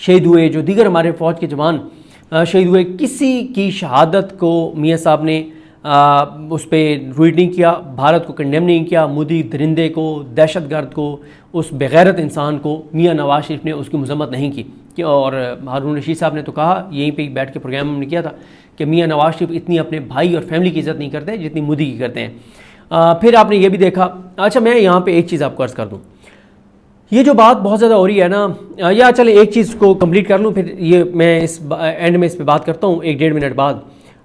شہید ہوئے، جو دیگر ہمارے فوج کے جوان شہید ہوئے، کسی کی شہادت کو میاں صاحب نے اس پہ ٹویٹ نہیں کیا، بھارت کو کنڈیم نہیں کیا، مودی درندے کو، دہشت گرد کو، اس بغیرت انسان کو میاں نواز شریف نے اس کی مذمت نہیں کی. اور ہارون رشید صاحب نے تو کہا، یہیں پہ بیٹھ کے پروگرام ہم نے کیا تھا، کہ میاں نواز شریف اتنی اپنے بھائی اور فیملی کی عزت نہیں کرتے جتنی مودی کی کرتے ہیں. پھر آپ نے یہ بھی دیکھا. اچھا میں یہاں پہ ایک چیز آپ کو عرض کر دوں، یہ جو بات بہت زیادہ ہو رہی ہے نا، یا چلے ایک چیز کو کمپلیٹ کر لوں، پھر یہ میں اس اینڈ میں اس پہ بات کرتا ہوں 1-1.5 منٹ بعد.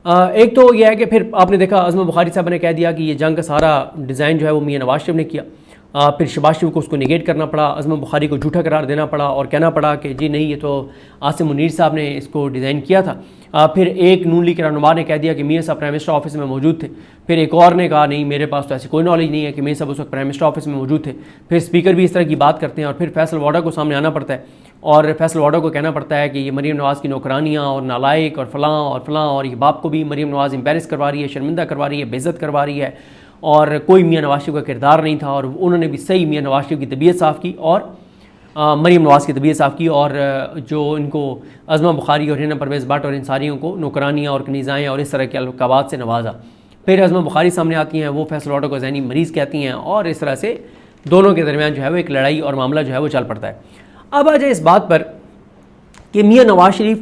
ایک تو یہ ہے کہ پھر آپ نے دیکھا عظمت بخاری صاحب نے کہہ دیا کہ یہ جنگ کا سارا ڈیزائن جو ہے وہ میاں نواز شریف نے کیا. پھر شہباز شریف کو اس کو نگیٹ کرنا پڑا، عظمت بخاری کو جھوٹا قرار دینا پڑا اور کہنا پڑا کہ جی نہیں، یہ تو عاصم منیر صاحب نے اس کو ڈیزائن کیا تھا. پھر ایک نون لیگ کے رہنما نے کہہ دیا کہ میاں صاحب پرائم منسٹر آفس میں موجود تھے. پھر ایک اور نے کہا نہیں، میرے پاس تو ایسی کوئی نالج نہیں ہے کہ میاں صاحب اس وقت پرائم منسٹر آفس میں موجود تھے. پھر اسپیکر بھی اس طرح کی بات کرتے ہیں، اور پھر فیصل واڈا کو سامنے آنا پڑتا ہے اور فیصل واڈا کو کہنا پڑتا ہے کہ یہ مریم نواز کی نوکرانیاں اور نالائق اور فلاں اور فلاں، اور یہ باپ کو بھی مریم نواز امبیرس کروا رہی ہے، شرمندہ کروا رہی ہے، بے عزت کروا رہی ہے، اور کوئی میاں نواز شریف کا کردار نہیں تھا. اور انہوں نے بھی صحیح میاں نواز شریف کی طبیعت صاف کی اور مریم نواز کی طبیعت صاف کی، اور جو ان کو عظمت بخاری اور ہینا پرویز بٹ اور ان ساریوں کو نوکرانیاں اور کنیزائیں اور اس طرح کے القابات سے نوازا. پھر عظمت بخاری سامنے آتی ہیں، وہ فیصل واڈا کو ذہنی مریض کہتی ہیں، اور اس طرح سے دونوں کے درمیان جو ہے وہ ایک لڑائی اور معاملہ جو ہے وہ چل پڑتا ہے. اب آ جائے اس بات پر کہ میاں نواز شریف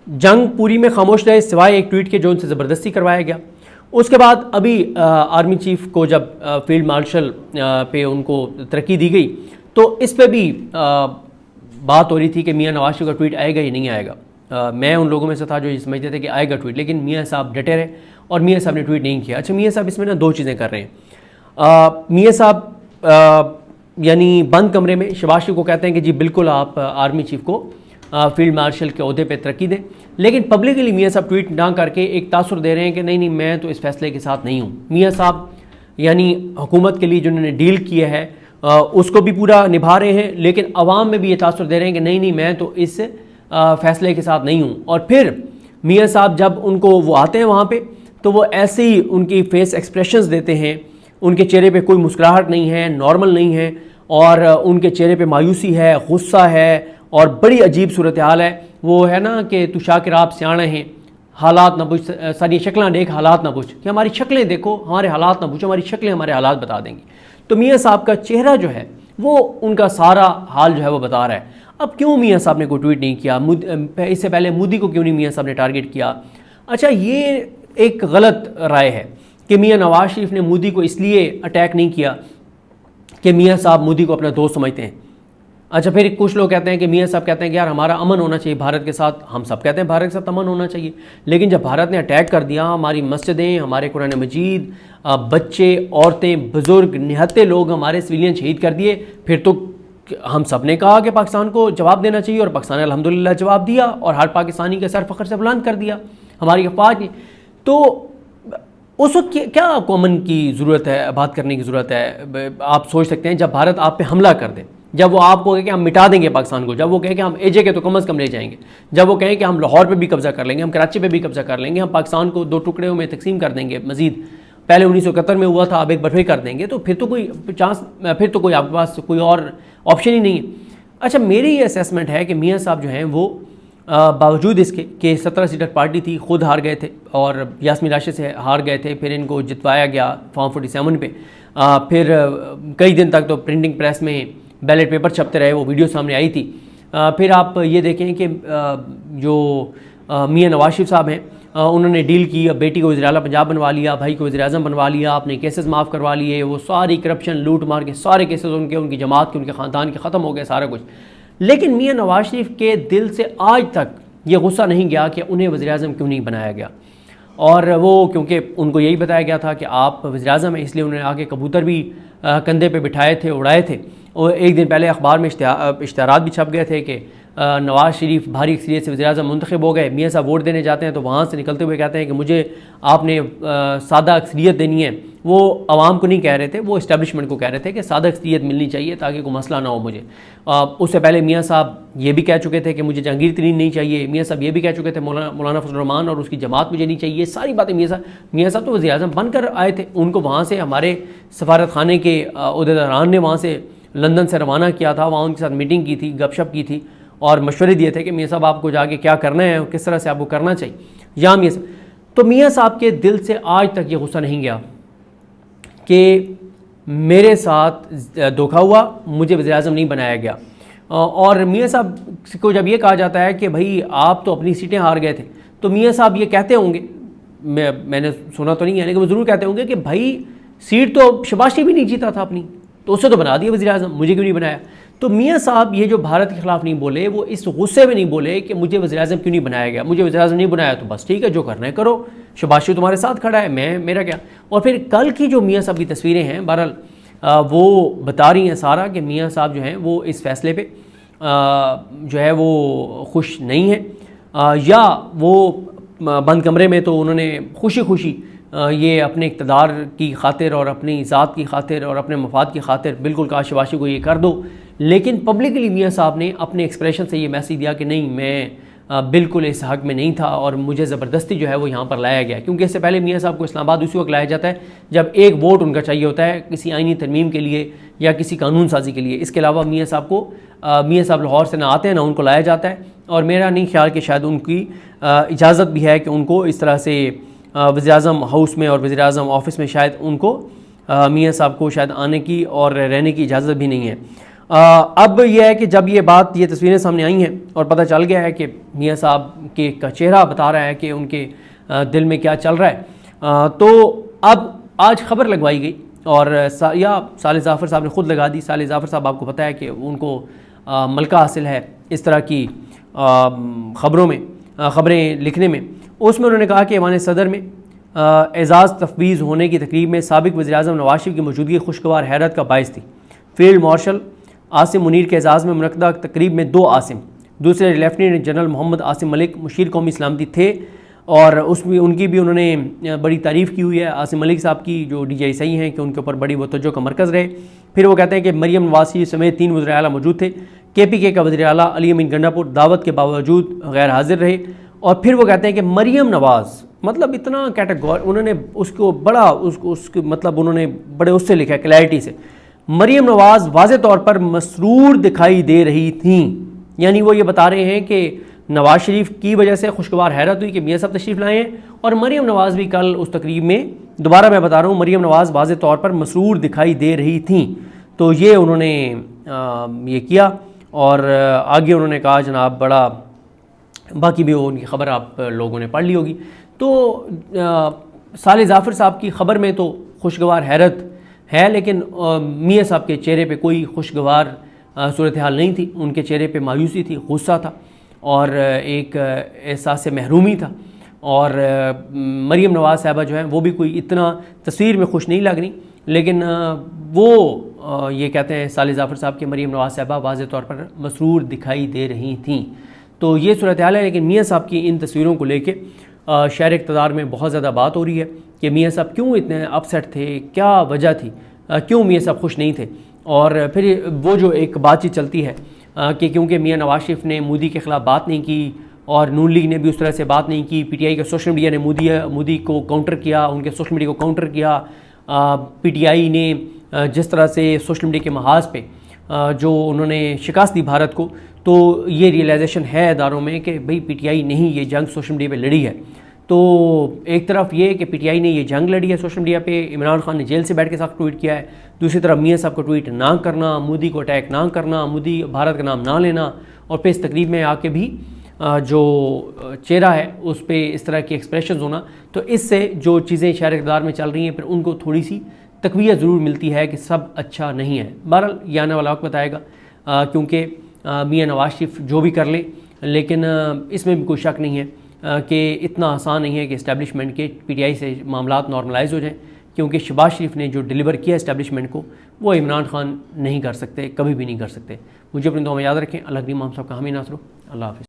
جنگ پوری میں خاموش رہے سوائے ایک ٹویٹ کے جو ان سے زبردستی کروایا گیا. اس کے بعد ابھی آرمی چیف کو جب فیلڈ مارشل پہ ان کو ترقی دی گئی تو اس پہ بھی بات ہو رہی تھی کہ میاں نواز شریف کا ٹویٹ آئے گا یا نہیں آئے گا. میں ان لوگوں میں سے تھا جو یہ سمجھتے تھے کہ آئے گا ٹویٹ، لیکن میاں صاحب ڈٹے رہے اور میاں صاحب نے ٹویٹ نہیں کیا. اچھا میاں صاحب اس میں نا دو چیزیں کر رہے ہیں. میاں صاحب یعنی بند کمرے میں شہباز شریف کو کہتے ہیں کہ جی بالکل آپ آرمی چیف کو فیلڈ مارشل کے عہدے پہ ترقی دیں، لیکن پبلکلی میاں صاحب ٹویٹ نہ کر کے ایک تاثر دے رہے ہیں کہ نہیں نہیں میں تو اس فیصلے کے ساتھ نہیں ہوں. میاں صاحب یعنی حکومت کے لیے جنہوں نے ڈیل کیا ہے اس کو بھی پورا نبھا رہے ہیں، لیکن عوام میں بھی یہ تاثر دے رہے ہیں کہ نہیں نہیں میں تو اس فیصلے کے ساتھ نہیں ہوں. اور پھر میاں صاحب جب ان کو وہ آتے ہیں وہاں پہ تو وہ ایسے ہی ان کی فیس ایکسپریشنز دیتے ہیں، ان کے چہرے پہ کوئی مسکراہٹ نہیں ہے، نارمل نہیں ہے، اور ان کے چہرے پہ مایوسی ہے، غصہ ہے، اور بڑی عجیب صورتحال ہے. وہ ہے نا کہ تو شاکر آپ سیاڑے ہیں، حالات نہ پوچھ، ساری شکلیں دیکھ حالات نہ پوچھ، کہ ہماری شکلیں دیکھو ہمارے حالات نہ پوچھو، ہماری شکلیں ہمارے حالات بتا دیں گی. تو میاں صاحب کا چہرہ جو ہے وہ ان کا سارا حال جو ہے وہ بتا رہا ہے. اب کیوں میاں صاحب نے کوئی ٹویٹ نہیں کیا؟ اس سے پہلے مودی کو کیوں نہیں میاں صاحب نے ٹارگٹ کیا؟ اچھا یہ ایک غلط رائے ہے کہ میاں نواز شریف نے مودی کو اس لیے اٹیک نہیں کیا کہ میاں صاحب مودی کو اپنا دوست سمجھتے ہیں. اچھا پھر کچھ لوگ کہتے ہیں کہ میاں صاحب کہتے ہیں کہ یار ہمارا امن ہونا چاہیے بھارت کے ساتھ. ہم سب کہتے ہیں بھارت کے ساتھ امن ہونا چاہیے، لیکن جب بھارت نے اٹیک کر دیا، ہماری مسجدیں، ہمارے قرآن مجید، بچے، عورتیں، بزرگ، نہتے لوگ ہمارے سویلین شہید کر دیے، پھر تو ہم سب نے کہا کہ پاکستان کو جواب دینا چاہیے، اور پاکستان نے الحمدللہ جواب دیا اور ہر پاکستانی کا سر فخر سے بلند کر دیا ہماری افواج نے. تو اس وقت کیا آپ کو امن کی ضرورت ہے، بات کرنے کی ضرورت ہے؟ آپ سوچ سکتے ہیں جب بھارت آپ پہ حملہ کر دے، جب وہ آپ کو کہے کہ ہم مٹا دیں گے پاکستان کو، جب وہ کہے کہ ہم ایجے کے تو کم از کم لے جائیں گے، جب وہ کہیں کہ ہم لاہور پہ بھی قبضہ کر لیں گے، ہم کراچی پہ بھی قبضہ کر لیں گے، ہم پاکستان کو 2 ٹکڑوں میں تقسیم کر دیں گے، مزید پہلے 1971 میں ہوا تھا اب ایک بار کر دیں گے، تو پھر تو کوئی چانس، پھر تو کوئی آپ کے پاس کوئی اور آپشن ہی نہیں ہے. اچھا میری یہ اسیسمنٹ ہے کہ میاں صاحب جو ہیں وہ باوجود اس کے کہ 17 سیٹر پارٹی تھی، خود ہار گئے تھے اور یاسمین راشد سے ہار گئے تھے، پھر ان کو جتوایا گیا فارم 47 پہ، پھر کئی دن تک تو پرنٹنگ پریس میں بیلٹ پیپر چھپتے رہے، وہ ویڈیو سامنے آئی تھی. پھر آپ یہ دیکھیں کہ جو میاں نواز شریف صاحب ہیں انہوں نے ڈیل کی، بیٹی کو وزیر اعلیٰ پنجاب بنوا لیا، بھائی کو وزیر اعظم بنوا لیا، آپ نے کیسز معاف کروا لیے، وہ ساری کرپشن لوٹ مار کے سارے کیسز ان کی جماعت کے، ان کے خاندان کے ختم ہو گئے سارا کچھ. لیکن میاں نواز شریف کے دل سے آج تک یہ غصہ نہیں گیا کہ انہیں وزیر اعظم کیوں نہیں بنایا گیا. اور وہ کیونکہ ان کو یہی بتایا گیا تھا کہ آپ وزیر اعظم ہیں، اس لیے انہوں نے آگے کبوتر بھی کندھے پہ بٹھائے تھے، اڑائے تھے. اور ایک دن پہلے اخبار میں اشتہارات بھی چھپ گئے تھے کہ نواز شریف بھاری اکثریت سے وزیر اعظم منتخب ہو گئے. میاں صاحب ووٹ دینے جاتے ہیں تو وہاں سے نکلتے ہوئے کہتے ہیں کہ مجھے آپ نے سادہ اکثریت دینی ہے. وہ عوام کو نہیں کہہ رہے تھے، وہ اسٹیبلشمنٹ کو کہہ رہے تھے کہ سادہ اکثریت ملنی چاہیے تاکہ کوئی مسئلہ نہ ہو مجھے. اس سے پہلے میاں صاحب یہ بھی کہہ چکے تھے کہ مجھے جہانگیر ترین نہیں چاہیے. میاں صاحب یہ بھی کہہ چکے تھے مولانا فضل الرحمان اور اس کی جماعت مجھے نہیں چاہیے. ساری باتیں میاں صاحب تو وزیر اعظم بن کر آئے تھے. ان کو وہاں سے ہمارے سفارت خانے کے عہدیداران نے وہاں سے لندن سے روانہ کیا تھا، وہاں ان کے ساتھ میٹنگ کی تھی، گپ شپ کی تھی، اور مشورے دیے تھے کہ میاں صاحب آپ کو جا کے کیا کرنا ہے اور کس طرح سے آپ کو کرنا چاہیے یا میاں صاحب. تو میاں صاحب کے دل سے آج تک یہ غصہ نہیں گیا کہ میرے ساتھ دھوکہ ہوا, مجھے وزیر اعظم نہیں بنایا گیا. اور میاں صاحب کو جب یہ کہا جاتا ہے کہ بھائی آپ تو اپنی سیٹیں ہار گئے تھے, تو میاں صاحب یہ کہتے ہوں گے, میں نے سنا تو نہیں ہے لیکن وہ ضرور کہتے ہوں گے کہ بھائی سیٹ تو شہباز شریف بھی نہیں جیتا تھا اپنی, تو اسے تو بنا دیا وزیر اعظم, مجھے کیوں نہیں بنایا. تو میاں صاحب یہ جو بھارت کے خلاف نہیں بولے, وہ اس غصے میں نہیں بولے کہ مجھے وزیر اعظم کیوں نہیں بنایا گیا, مجھے وزیر اعظم نہیں بنایا تو بس ٹھیک ہے جو کرنا ہے کرو, شہباز شریف تمہارے ساتھ کھڑا ہے, میرا کیا. اور پھر کل کی جو میاں صاحب کی تصویریں ہیں بہرحال وہ بتا رہی ہیں سارا کہ میاں صاحب جو ہیں وہ اس فیصلے پہ جو ہے وہ خوش نہیں ہیں, یا وہ بند کمرے میں تو انہوں نے خوشی خوشی یہ اپنے اقتدار کی خاطر اور اپنی ذات کی خاطر اور اپنے مفاد کی خاطر بالکل کہا شہباز شریف کو یہ کر دو, لیکن پبلکلی میاں صاحب نے اپنے ایکسپریشن سے یہ میسیج دیا کہ نہیں میں بالکل اس حق میں نہیں تھا اور مجھے زبردستی جو ہے وہ یہاں پر لایا گیا. کیونکہ اس سے پہلے میاں صاحب کو اسلام آباد اسی وقت لایا جاتا ہے جب ایک ووٹ ان کا چاہیے ہوتا ہے کسی آئینی ترمیم کے لیے یا کسی قانون سازی کے لیے. اس کے علاوہ میاں صاحب لاہور سے نہ آتے ہیں نہ ان کو لایا جاتا ہے, اور میرا نہیں خیال کہ شاید ان کی اجازت بھی ہے کہ ان کو اس طرح سے وزیر اعظم ہاؤس میں اور وزیر اعظم آفس میں شاید ان کو میاں صاحب کو شاید آنے کی اور رہنے کی اجازت بھی نہیں ہے. اب یہ ہے کہ جب یہ تصویریں سامنے آئی ہیں اور پتہ چل گیا ہے کہ میاں صاحب کا چہرہ بتا رہا ہے کہ ان کے دل میں کیا چل رہا ہے, تو اب آج خبر لگوائی گئی اور صالح ظافر صاحب نے خود لگا دی. صالح ظافر صاحب آپ کو پتہ ہے کہ ان کو ملکہ حاصل ہے اس طرح کی خبریں لکھنے میں. اس میں انہوں نے کہا کہ ایوان صدر میں اعزاز تفویض ہونے کی تقریب میں سابق وزیر اعظم نواز شریف کی موجودگی خوشگوار حیرت کا باعث تھی. فیلڈ مارشل عاصم منیر کے اعزاز میں منعقدہ تقریب میں 2 عاصم, دوسرے لیفٹیننٹ جنرل محمد عاصم ملک مشیر قومی سلامتی تھے, اور اس میں ان کی بھی انہوں نے بڑی تعریف کی ہوئی ہے عاصم ملک صاحب کی جو DGI ہیں کہ ان کے اوپر بڑی وہ توجہ کا مرکز رہے. پھر وہ کہتے ہیں کہ مریم نواز شریف سمیت 3 وزراء اعلیٰ موجود تھے. KPK کا وزیر اعلیٰ علی امین گنڈاپور دعوت کے باوجود غیر حاضر رہے. اور پھر وہ کہتے ہیں کہ مریم نواز مطلب اتنا کیٹیگور انہوں نے اس کو بڑا اس کے مطلب انہوں نے بڑے اس سے لکھا ہے کلیئرٹی سے, مریم نواز واضح طور پر مسرور دکھائی دے رہی تھیں. یعنی وہ یہ بتا رہے ہیں کہ نواز شریف کی وجہ سے خوشگوار حیرت ہوئی کہ میاں صاحب تشریف لائے ہیں, اور مریم نواز بھی کل اس تقریب میں دوبارہ میں بتا رہا ہوں مریم نواز واضح طور پر مسرور دکھائی دے رہی تھیں. تو یہ انہوں نے یہ کیا, اور آگے انہوں نے کہا جناب بڑا باقی بھی ان کی خبر آپ لوگوں نے پڑھ لی ہوگی. تو صالح ظافر صاحب کی خبر میں تو خوشگوار حیرت ہے, لیکن میاں صاحب کے چہرے پہ کوئی خوشگوار صورتحال نہیں تھی. ان کے چہرے پہ مایوسی تھی, غصہ تھا اور ایک احساس محرومی تھا. اور مریم نواز صاحبہ جو ہیں وہ بھی کوئی اتنا تصویر میں خوش نہیں لگ رہی, لیکن وہ یہ کہتے ہیں صالح ظافر صاحب کہ مریم نواز صاحبہ واضح طور پر مسرور دکھائی دے رہی تھیں. تو یہ صورتحال ہے. لیکن میاں صاحب کی ان تصویروں کو لے کے شہر اقتدار میں بہت زیادہ بات ہو رہی ہے کہ میاں صاحب کیوں اتنے اپسیٹ تھے, کیا وجہ تھی, کیوں میاں صاحب خوش نہیں تھے. اور پھر وہ جو ایک بات چیت چلتی ہے کہ کیونکہ میاں نواز شریف نے مودی کے خلاف بات نہیں کی اور نون لیگ نے بھی اس طرح سے بات نہیں کی, PTI کے سوشل میڈیا نے مودی کو کاؤنٹر کیا, ان کے سوشل میڈیا کو کاؤنٹر کیا, PTI نے جس طرح سے سوشل میڈیا کے محاذ پہ جو انہوں نے شکست دی بھارت کو, تو یہ ریئلائزیشن ہے اداروں میں کہ بھئی PTI نہیں یہ جنگ سوشل میڈیا پہ لڑی ہے. تو ایک طرف یہ کہ PTI نے یہ جنگ لڑی ہے سوشل میڈیا پہ, عمران خان نے جیل سے بیٹھ کے ساتھ ٹویٹ کیا ہے, دوسری طرف میاں صاحب کو ٹویٹ نہ کرنا, مودی کو اٹیک نہ کرنا, مودی بھارت کا نام نہ لینا, اور پھر اس تقریب میں آ کے بھی جو چہرہ ہے اس پہ اس طرح کی ایکسپریشنز ہونا, تو اس سے جو چیزیں شہر اقتدار میں چل رہی ہیں پھر ان کو تھوڑی سی تقویت ضرور ملتی ہے کہ سب اچھا نہیں ہے. بہرحال یہ آنے والا وقت بتائے گا, کیونکہ میاں نواز شریف جو بھی کر لیں, لیکن اس میں بھی کوئی شک نہیں ہے کہ اتنا آسان نہیں ہے کہ اسٹیبلشمنٹ کے PTI سے معاملات نارملائز ہو جائیں, کیونکہ شہباز شریف نے جو ڈیلیور کیا اسٹیبلشمنٹ کو وہ عمران خان نہیں کر سکتے, کبھی بھی نہیں کر سکتے. مجھے اپنی دعا میں یاد رکھیں. اللہ کریم ہم سب کا حامی ناصر ہو. اللہ حافظ.